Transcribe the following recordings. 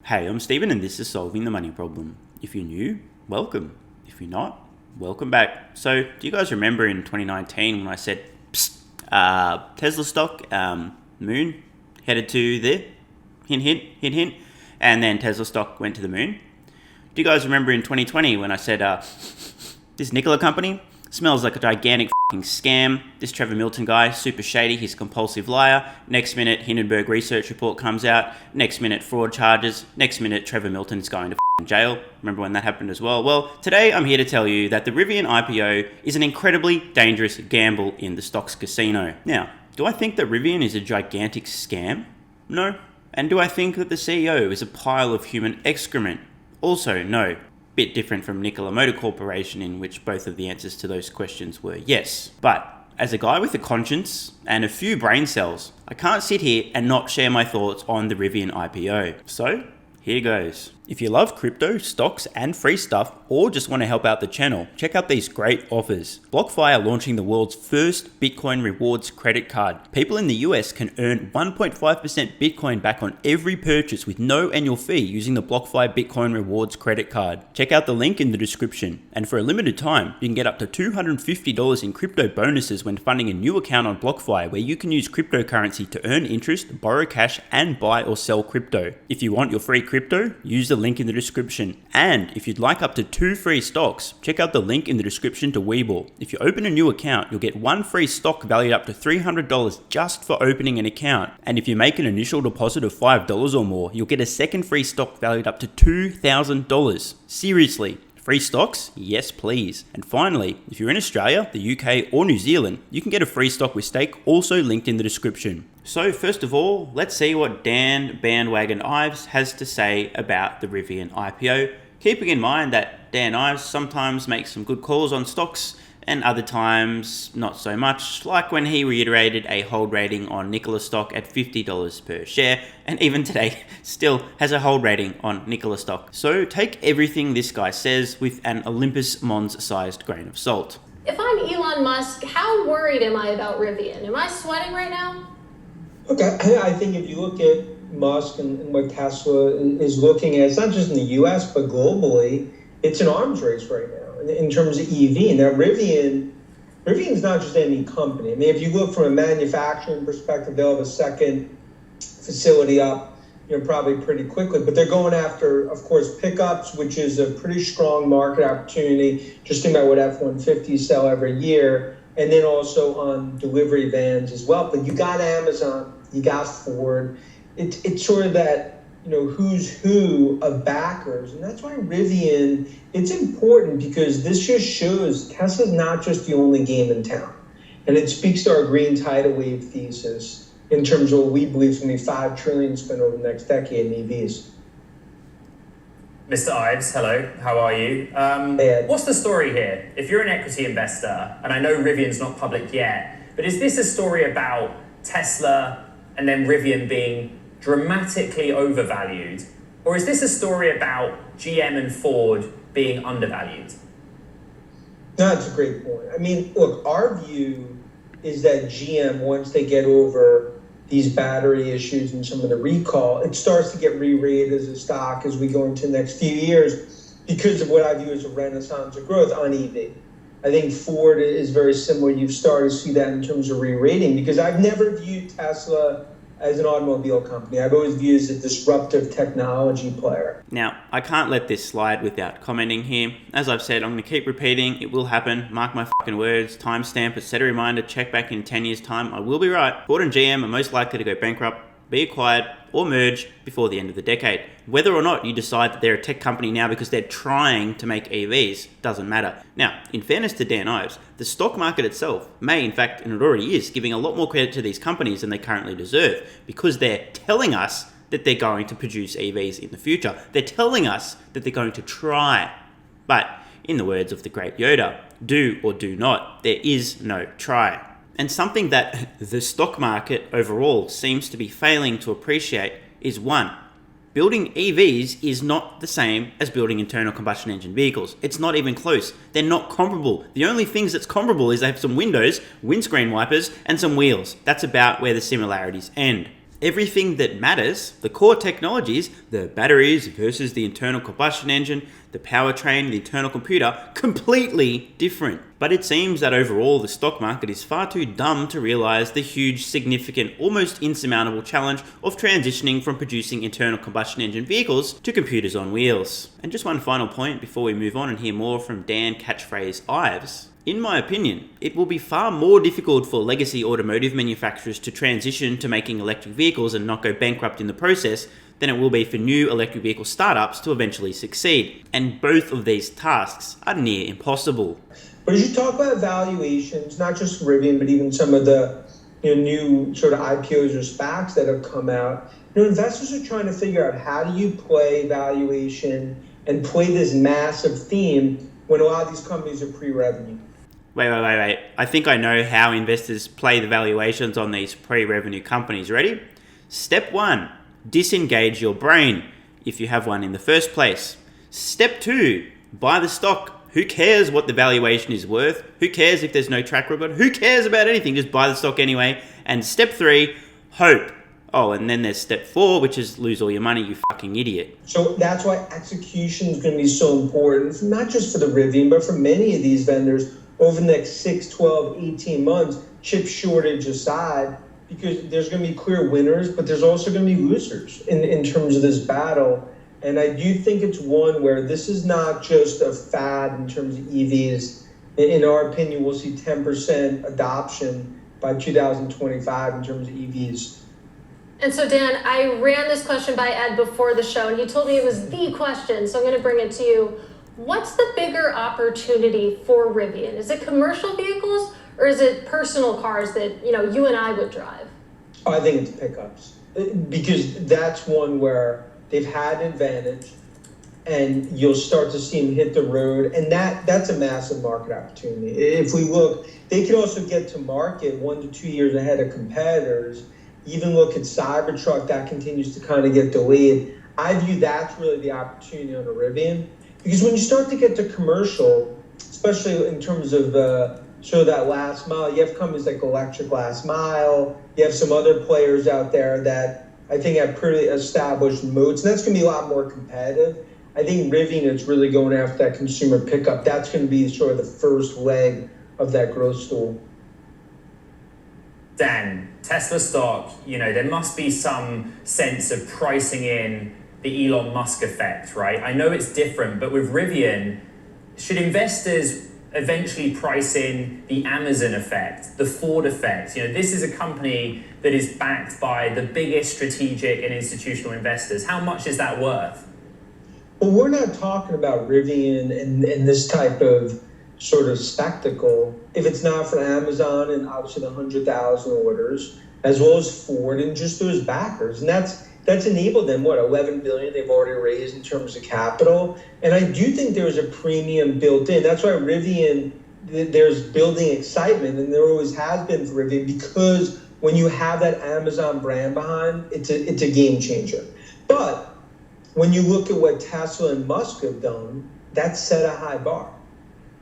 Hey, I'm Stephen and this is Solving the Money Problem. If you're new, welcome. If you're not, welcome back. So, do you guys remember in 2019 when I said, Tesla stock, moon, headed to there? Hint, hint, hint, hint. And then Tesla stock went to the moon. Do you guys remember in 2020 when I said, this Nikola company smells like a gigantic f***ing scam. This Trevor Milton guy, super shady, he's a compulsive liar. Next minute, Hindenburg research report comes out. Next minute, fraud charges. Next minute, Trevor Milton's going to f***ing jail. Remember when that happened as well? Well, today I'm here to tell you that the Rivian IPO is an incredibly dangerous gamble in the stocks casino. Now, do I think that Rivian is a gigantic scam? No. And do I think that the CEO is a pile of human excrement? Also, no. Bit different from Nikola Motor Corporation, in which both of the answers to those questions were yes. But as a guy with a conscience and a few brain cells, I can't sit here and not share my thoughts on the Rivian IPO. So, here goes. If you love crypto, stocks, and free stuff, or just want to help out the channel, check out these great offers. BlockFi are launching the world's first Bitcoin rewards credit card. People in the US can earn 1.5% Bitcoin back on every purchase with no annual fee using the BlockFi Bitcoin rewards credit card. Check out the link in the description. And for a limited time, you can get up to $250 in crypto bonuses when funding a new account on BlockFi, where you can use cryptocurrency to earn interest, borrow cash, and buy or sell crypto. If you want your free crypto, use the link in the description. And if you'd like up to 2 free stocks, check out the link in the description to WeBull. If you open a new account, you'll get 1 free stock valued up to $300 just for opening an account. And if you make an initial deposit of $5 or more, you'll get a second free stock valued up to $2,000. Seriously. Free stocks? Yes, please. And finally, if you're in Australia, the UK, or New Zealand, you can get a free stock with stake, also linked in the description. So first of all, let's see what Dan Bandwagon Ives has to say about the Rivian IPO, keeping in mind that Dan Ives sometimes makes some good calls on stocks and other times not so much, like when he reiterated a hold rating on Nikola stock at $50 per share, and even today still has a hold rating on Nikola stock. So take everything this guy says with an Olympus Mons-sized grain of salt. If I'm Elon Musk, how worried am I about Rivian? Am I sweating right now? Okay, I think if you look at Musk and what Tesla is looking at, it's not just in the US, but globally, it's an arms race right now in terms of EV. Now, Rivian's not just any company. I mean, if you look from a manufacturing perspective, they'll have a second facility up, probably pretty quickly. But they're going after, of course, pickups, which is a pretty strong market opportunity. Just think about what F-150s sell every year. And then also on delivery vans as well. But you got Amazon, you got Ford. It's sort of that, who's who of backers. And that's why Rivian, it's important because this just shows Tesla's not just the only game in town. And it speaks to our green tidal wave thesis in terms of what we believe is going to be $5 trillion spent over the next decade in EVs. Mr. Ives, hello, how are you? What's the story here? If you're an equity investor, and I know Rivian's not public yet, but is this a story about Tesla and then Rivian being dramatically overvalued? Or is this a story about GM and Ford being undervalued? No, that's a great point. I mean, look, our view is that GM, once they get over these battery issues and some of the recall, it starts to get re-rated as a stock as we go into the next few years because of what I view as a renaissance of growth on EV. I think Ford is very similar. You've started to see that in terms of re-rating because I've never viewed Tesla as an automobile company. I've always viewed it as a disruptive technology player. Now, I can't let this slide without commenting here. As I've said, I'm going to keep repeating. It will happen. Mark my fucking words. Timestamp it. Set a reminder. Check back in 10 years' time. I will be right. Ford and GM are most likely to go bankrupt, be acquired, or merge before the end of the decade. Whether or not you decide that they're a tech company now because they're trying to make EVs doesn't matter. Now, in fairness to Dan Ives, the stock market itself may, in fact, and it already is, giving a lot more credit to these companies than they currently deserve because they're telling us that they're going to produce EVs in the future. They're telling us that they're going to try. But in the words of the great Yoda, do or do not, there is no try. And something that the stock market overall seems to be failing to appreciate is one, building EVs is not the same as building internal combustion engine vehicles. It's not even close. They're not comparable. The only things that's comparable is they have some windows, windscreen wipers, and some wheels. That's about where the similarities end. Everything that matters, the core technologies, the batteries versus the internal combustion engine, the powertrain, the internal computer, completely different. But it seems that overall the stock market is far too dumb to realize the huge, significant, almost insurmountable challenge of transitioning from producing internal combustion engine vehicles to computers on wheels. And just one final point before we move on and hear more from Dan Catchphrase Ives. In my opinion, it will be far more difficult for legacy automotive manufacturers to transition to making electric vehicles and not go bankrupt in the process than it will be for new electric vehicle startups to eventually succeed. And both of these tasks are near impossible. But as you talk about valuations, not just Rivian, but even some of the new sort of IPOs or SPACs that have come out, investors are trying to figure out how do you play valuation and play this massive theme when a lot of these companies are pre-revenue. Wait. I think I know how investors play the valuations on these pre-revenue companies. Ready? Step 1, disengage your brain, if you have one in the first place. Step 2, buy the stock. Who cares what the valuation is worth? Who cares if there's no track record? Who cares about anything? Just buy the stock anyway. And step 3, hope. Oh, and then there's step 4, which is lose all your money, you fucking idiot. So that's why execution is going to be so important, not just for the Rivian, but for many of these vendors over the next 6, 12, 18 months, chip shortage aside, because there's going to be clear winners, but there's also going to be losers in terms of this battle. And I do think it's one where this is not just a fad in terms of EVs. In our opinion, we'll see 10% adoption by 2025 in terms of EVs. And so, Dan, I ran this question by Ed before the show, and he told me it was the question, so I'm going to bring it to you. What's the bigger opportunity for Rivian? Is it commercial vehicles or is it personal cars that, you and I would drive? I think it's pickups, because that's one where they've had an advantage and you'll start to see them hit the road. And that's a massive market opportunity. If we look, they could also get to market 1 to 2 years ahead of competitors. Even look at Cybertruck, that continues to kind of get delayed. I view that's really the opportunity on a Rivian. Because when you start to get to commercial, especially in terms of sort of that last mile, you have companies like Electric Last Mile, you have some other players out there that I think have pretty established moats, and that's going to be a lot more competitive. I think Rivian is really going after that consumer pickup. That's going to be sort of the first leg of that growth stool. Dan, Tesla stock, there must be some sense of pricing in the Elon Musk effect, right? I know it's different, but with Rivian, should investors eventually price in the Amazon effect, the Ford effect? This is a company that is backed by the biggest strategic and institutional investors. How much is that worth? Well, we're not talking about Rivian and this type of sort of spectacle if it's not for Amazon and obviously the 100,000 orders, as well as Ford and just those backers. And that's enabled them, $11 billion they've already raised in terms of capital. And I do think there's a premium built in. That's why Rivian, there's building excitement, and there always has been for Rivian, because when you have that Amazon brand behind, it's a game changer. But when you look at what Tesla and Musk have done, that's set a high bar.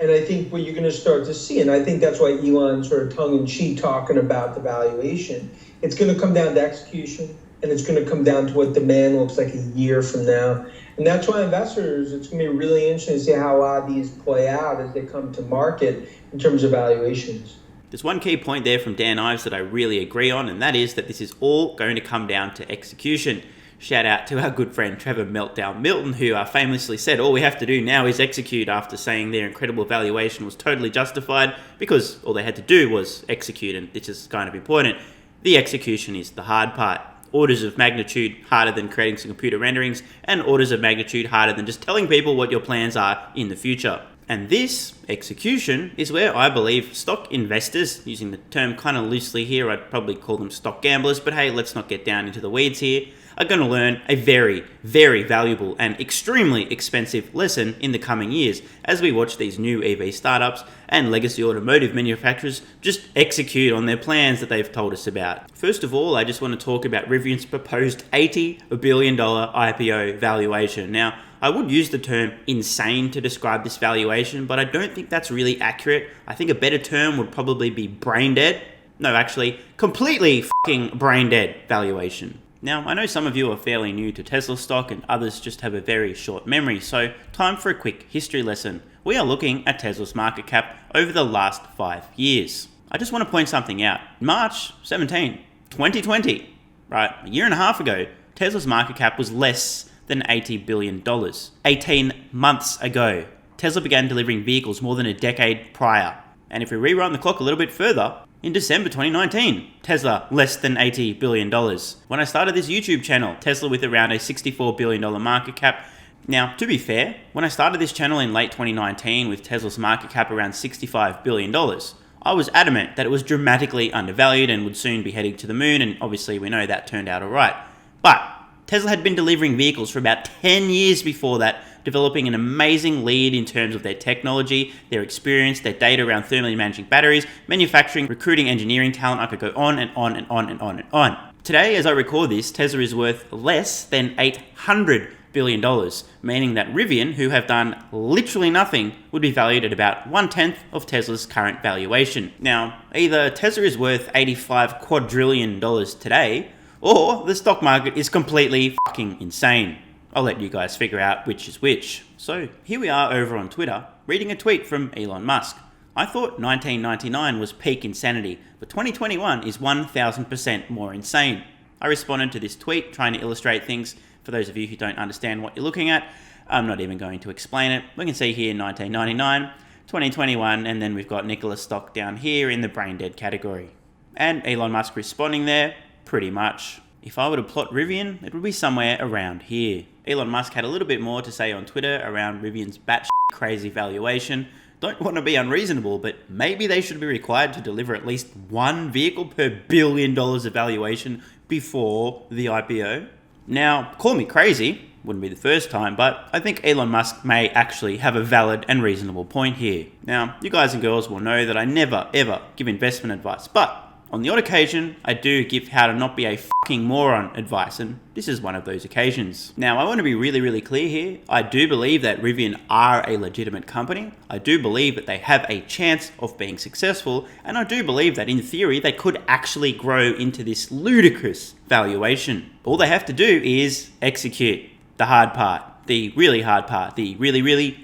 And I think what you're going to start to see, and I think that's why Elon sort of tongue-in-cheek talking about the valuation, it's going to come down to execution, and it's going to come down to what demand looks like a year from now. And that's why investors, it's going to be really interesting to see how a lot of these play out as they come to market in terms of valuations. There's one key point there from Dan Ives that I really agree on, and that is that this is all going to come down to execution. Shout out to our good friend Trevor Meltdown Milton, who famously said all we have to do now is execute, after saying their incredible valuation was totally justified because all they had to do was execute, and this is kind of important. The execution is the hard part. Orders of magnitude harder than creating some computer renderings, and orders of magnitude harder than just telling people what your plans are in the future. And this execution is where I believe stock investors, using the term kind of loosely here, I'd probably call them stock gamblers, but hey, let's not get down into the weeds here, are going to learn a very, very valuable and extremely expensive lesson in the coming years as we watch these new EV startups and legacy automotive manufacturers just execute on their plans that they've told us about. First of all, I just want to talk about Rivian's proposed $80 billion IPO valuation. Now, I would use the term insane to describe this valuation, but I don't think that's really accurate. I think a better term would probably be brain dead. No, actually, completely fucking brain dead valuation. Now, I know some of you are fairly new to Tesla stock and others just have a very short memory, so time for a quick history lesson. We are looking at Tesla's market cap over the last 5 years. I just want to point something out. March 17, 2020, right, a year and a half ago, Tesla's market cap was less than $80 billion. 18 months ago, Tesla began delivering vehicles more than a decade prior. And if we rerun the clock a little bit further, in December 2019, Tesla less than $80 billion. When I started this YouTube channel, Tesla with around a $64 billion market cap. Now, to be fair, when I started this channel in late 2019 with Tesla's market cap around $65 billion, I was adamant that it was dramatically undervalued and would soon be heading to the moon, and obviously we know that turned out alright. But Tesla had been delivering vehicles for about 10 years before that, developing an amazing lead in terms of their technology, their experience, their data around thermally managing batteries, manufacturing, recruiting engineering talent. I could go on and on and on and on and on. Today, as I record this, Tesla is worth less than $800 billion, meaning that Rivian, who have done literally nothing, would be valued at about 1/10 of Tesla's current valuation. Now, either Tesla is worth $85 quadrillion today, or the stock market is completely fucking insane. I'll let you guys figure out which is which. So here we are over on Twitter, reading a tweet from Elon Musk. I thought 1999 was peak insanity, but 2021 is 1000% more insane. I responded to this tweet trying to illustrate things. For those of you who don't understand what you're looking at, I'm not even going to explain it. We can see here 1999, 2021, and then we've got Nikola's stock down here in the brain dead category. And Elon Musk responding there, pretty much. If I were to plot Rivian, it would be somewhere around here. Elon Musk had a little bit more to say on Twitter around Rivian's batshit crazy valuation. Don't want to be unreasonable, but maybe they should be required to deliver at least one vehicle per $1 billion of valuation before the IPO. Now, call me crazy, wouldn't be the first time, but I think Elon Musk may actually have a valid and reasonable point here. Now, you guys and girls will know that I never ever give investment advice, but on the odd occasion, I do give how to not be a fucking moron advice, and this is one of those occasions. Now, I want to be really clear here. I do believe that Rivian are a legitimate company. I do believe that they have a chance of being successful, and I do believe that in theory, they could actually grow into this ludicrous valuation. All they have to do is execute the hard part. The really hard part, the really hard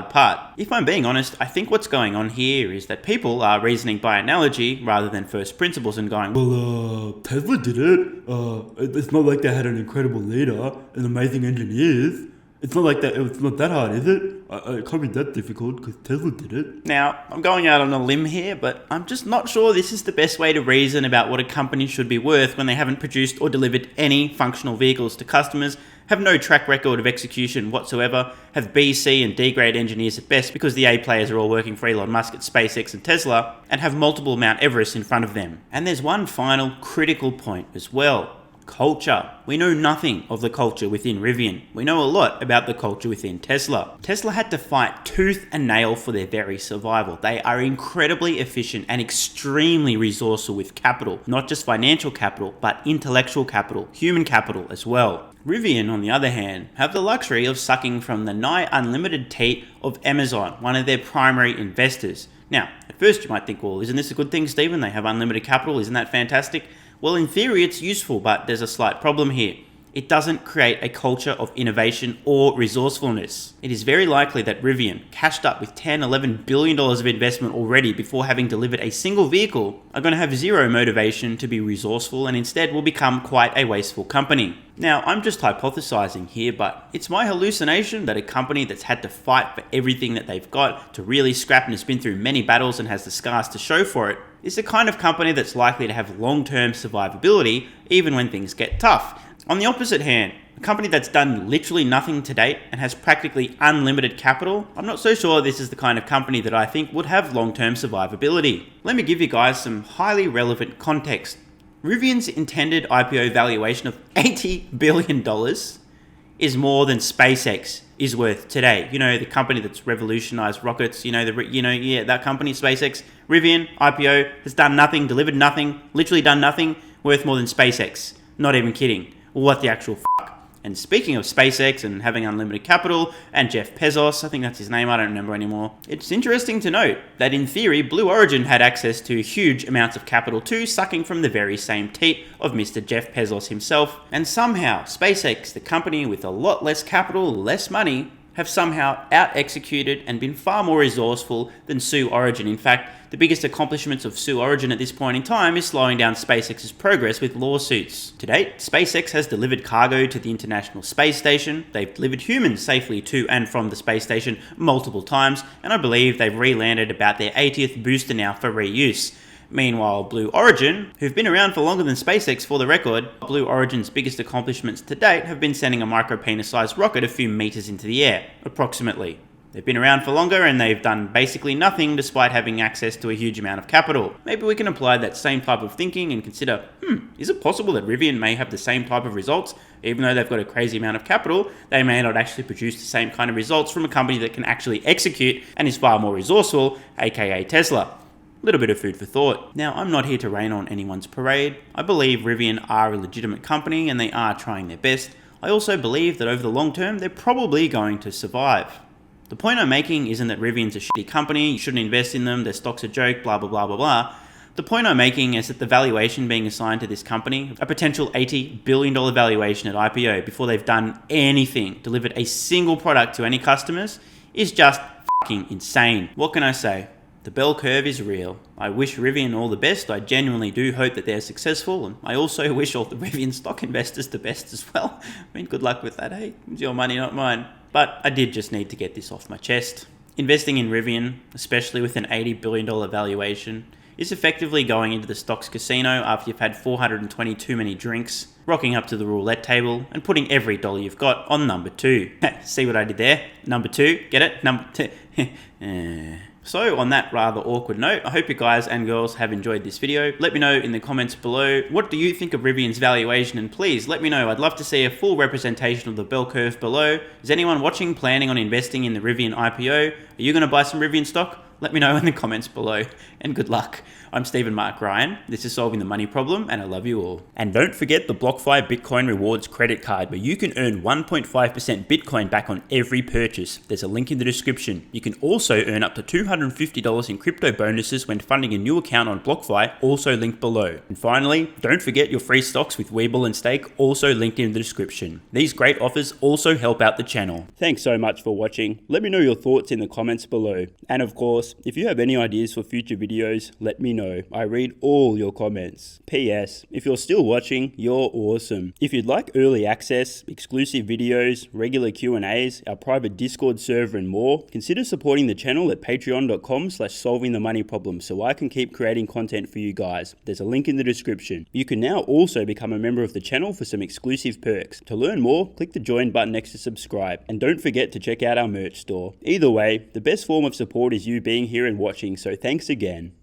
part. If I'm being honest, I think what's going on here is that people are reasoning by analogy rather than first principles and going, well, Tesla did it. It's not like they had an incredible leader and amazing engineers. It's not like that. It's not that hard, is it? It can't be that difficult because Tesla did it. Now, I'm going out on a limb here, but I'm just not sure this is the best way to reason about what a company should be worth when they haven't produced or delivered any functional vehicles to customers, have no track record of execution whatsoever, have B, C, and D grade engineers at best because the A players are all working for Elon Musk at SpaceX and Tesla, and have multiple Mount Everests in front of them. And there's one final critical point as well. Culture. We know nothing of the culture within Rivian. We know a lot about the culture within Tesla. Tesla had to fight tooth and nail for their very survival. They are incredibly efficient and extremely resourceful with capital. Not just financial capital, but intellectual capital, human capital as well. Rivian, on the other hand, have the luxury of sucking from the nigh unlimited teat of Amazon, one of their primary investors. Now, at first you might think, well, isn't this a good thing, Stephen? They have unlimited capital. Isn't that fantastic? Well, in theory, it's useful, but there's a slight problem here. It doesn't create a culture of innovation or resourcefulness. It is very likely that Rivian, cashed up with $10-11 billion of investment already before having delivered a single vehicle, are going to have zero motivation to be resourceful and instead will become quite a wasteful company. Now, I'm just hypothesizing here, but it's my hallucination that a company that's had to fight for everything that they've got to really scrap and has been through many battles and has the scars to show for it is the kind of company that's likely to have long-term survivability even when things get tough. On the opposite hand, a company that's done literally nothing to date and has practically unlimited capital, I'm not so sure this is the kind of company that I think would have long-term survivability. Let me give you guys some highly relevant context. Rivian's intended IPO valuation of $80 billion is more than SpaceX is worth today. You know, the company that's revolutionized rockets, that company, SpaceX. Rivian IPO has done nothing, delivered nothing, literally done nothing, worth more than SpaceX. Not even kidding. What the actual fuck? And speaking of SpaceX and having unlimited capital, and Jeff Bezos, I think that's his name, I don't remember anymore, it's interesting to note that in theory, Blue Origin had access to huge amounts of capital too, sucking from the very same teat of Mr. Jeff Bezos himself. And somehow, SpaceX, the company with a lot less capital, less money, have somehow out-executed and been far more resourceful than Blue Origin. In fact, the biggest accomplishments of Blue Origin at this point in time is slowing down SpaceX's progress with lawsuits. To date, SpaceX has delivered cargo to the International Space Station, they've delivered humans safely to and from the space station multiple times, and I believe they've re-landed about their 80th booster now for reuse. Meanwhile, Blue Origin, who've been around for longer than SpaceX for the record, Blue Origin's biggest accomplishments to date have been sending a micro-penis-sized rocket a few meters into the air, approximately. They've been around for longer and they've done basically nothing despite having access to a huge amount of capital. Maybe we can apply that same type of thinking and consider, is it possible that Rivian may have the same type of results? Even though they've got a crazy amount of capital, they may not actually produce the same kind of results from a company that can actually execute and is far more resourceful, aka Tesla. Little bit of food for thought. Now, I'm not here to rain on anyone's parade. I believe Rivian are a legitimate company and they are trying their best. I also believe that over the long term, they're probably going to survive. The point I'm making isn't that Rivian's a shitty company, you shouldn't invest in them, their stock's a joke, blah, blah, blah, blah, blah. The point I'm making is that the valuation being assigned to this company, a potential $80 billion valuation at IPO before they've done anything, delivered a single product to any customers, is just fucking insane. What can I say? The bell curve is real. I wish Rivian all the best. I genuinely do hope that they're successful. And I also wish all the Rivian stock investors the best as well. I mean, good luck with that, hey? It's your money, not mine. But I did just need to get this off my chest. Investing in Rivian, especially with an $80 billion valuation, is effectively going into the stocks casino after you've had 420 too many drinks, rocking up to the roulette table, and putting every dollar you've got on number 2. See what I did there? Number 2, get it? Number 2. So on that rather awkward note, I hope you guys and girls have enjoyed this video. Let me know in the comments below, what do you think of Rivian's valuation? And please let me know, I'd love to see a full representation of the bell curve below. Is anyone watching planning on investing in the Rivian IPO? Are you going to buy some Rivian stock? Let me know in the comments below, and good luck. I'm Stephen Mark Ryan, this is Solving the Money Problem, and I love you all. And don't forget the BlockFi Bitcoin Rewards credit card, where you can earn 1.5% Bitcoin back on every purchase. There's a link in the description. You can also earn up to $250 in crypto bonuses when funding a new account on BlockFi, also linked below. And finally, don't forget your free stocks with WeBull and Stake, also linked in the description. These great offers also help out the channel. Thanks so much for watching. Let me know your thoughts in the comments below. And of course, if you have any ideas for future videos, let me know. I read all your comments. P.S. If you're still watching, you're awesome. If you'd like early access, exclusive videos, regular Q&As, our private Discord server and more, consider supporting the channel at patreon.com/solvingthemoneyproblem so I can keep creating content for you guys. There's a link in the description. You can now also become a member of the channel for some exclusive perks. To learn more, click the join button next to subscribe. And don't forget to check out our merch store. Either way, the best form of support is you being here and watching, so thanks again.